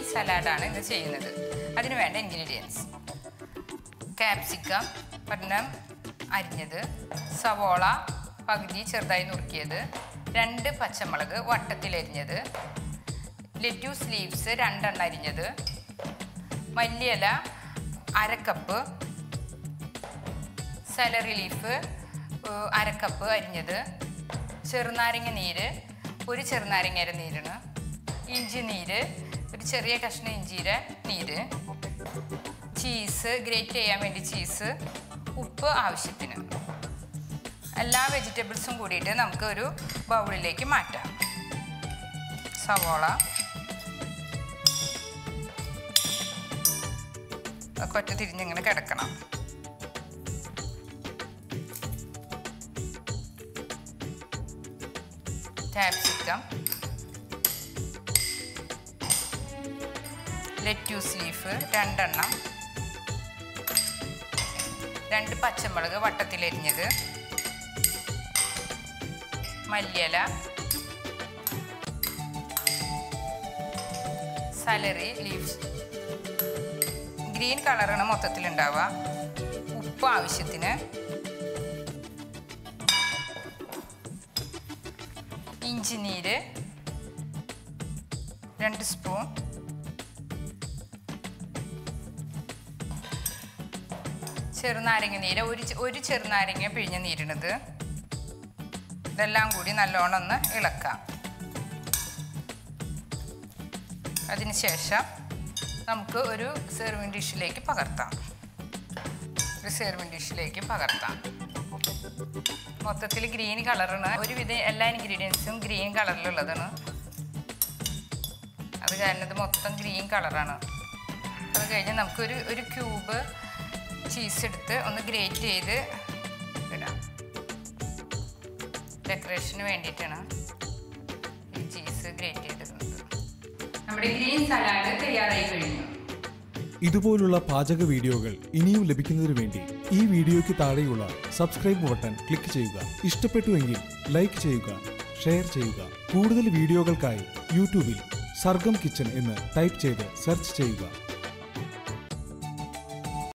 Green സലാഡാണ് ഇന്ന് ചെയ്യുന്നത്. അതിന് വേണ്ട ഇൻഗ്രീഡിയൻസ്: ക്യാപ്സിക്കം ഒരെണ്ണം അരിഞ്ഞത്, സവോള പകുതി ചെറുതായി നുറുക്കിയത്, 2 പച്ചമുളക് വട്ടത്തിലരിഞ്ഞത്, ലെറ്റ്യൂസ് ലീവ്സ് 2 എണ്ണം അരിഞ്ഞത്, മല്ലിയില 1/2 കപ്പ്, സെലറി ലീഫ് 1/2 കപ്പ് അരിഞ്ഞത്, ചെറുനാരങ്ങ നീര് 1 ചെറുനാരങ്ങയുടെ നീരാണ്, ഇഞ്ചി നീര് 1 ചെറിയ കഷ്ണം ഇഞ്ചിയുടെ നീര്, ചീസ് ഗ്രേറ്റ് ചെയ്യാൻ വേണ്ടി ചീസ്, ഉപ്പ് ആവശ്യത്തിന്. എല്ലാ വെജിറ്റബിൾസും കൂടിയിട്ട് നമുക്ക് ഒരു ബൗളിലേക്ക് മാറ്റാം. സവോള കൊറ്റ തിരിഞ്ഞിങ്ങനെ കിടക്കണം. ക്യാപ്സിക്കം, ലെറ്റ്യൂസ് ലീഫ് 2 എണ്ണം, 2 പച്ചമുളക് വട്ടത്തിലരിഞ്ഞത്, മല്ലിയില, സെലറി ലീവ്സ് ഗ്രീൻ കളറാണ് മൊത്തത്തിലുണ്ടാവുക, ഉപ്പ് ആവശ്യത്തിന്, ഇഞ്ചി നീര് 2 സ്പൂൺ, ചെറുനാരങ്ങ നീര് 1 ചെറുനാരങ്ങ പിഴിഞ്ഞ നീരിടുന്നത്. ഇതെല്ലാം കൂടി നല്ലോണം ഒന്ന് ഇളക്കാം. അതിനുശേഷം നമുക്ക് ഒരു സെർവിങ് ഡിഷിലേക്ക് പകർത്താം. മൊത്തത്തിൽ ഗ്രീൻ കളറാണ്. ഒരുവിധം എല്ലാ ഇൻഗ്രീഡിയൻസും ഗ്രീൻ കളറിലുള്ളതാണ്. അത് കാരണം ഇത് മൊത്തം ഗ്രീൻ കളറാണ്. അത് കഴിഞ്ഞ് നമുക്ക് ഒരു ക്യൂബ് ചീസ് എടുത്ത് ഒന്ന് ഗ്രേറ്റ് ചെയ്ത് ഇടാം. ഡെക്കറേഷന് വേണ്ടിയിട്ടാണ് ഈ ചീസ് ഗ്രേറ്റ് ചെയ്തിരുന്നത്. നമ്മുടെ ഗ്രീൻ സലാഡ് തയ്യാറായി കഴിഞ്ഞു. ഇതുപോലുള്ള പാചക വീഡിയോകൾ ഇനിയും ലഭിക്കുന്നതിന് വേണ്ടി ഈ വീഡിയോയ്ക്ക് താഴെയുള്ള സബ്സ്ക്രൈബ് ബട്ടൺ ക്ലിക്ക് ചെയ്യുക. ഇഷ്ടപ്പെട്ടുവെങ്കിൽ ലൈക്ക് ചെയ്യുക, ഷെയർ ചെയ്യുക. കൂടുതൽ വീഡിയോകൾക്കായി യൂട്യൂബിൽ സർഗം കിച്ചൺ എന്ന് ടൈപ്പ് ചെയ്ത് സെർച്ച് ചെയ്യുക.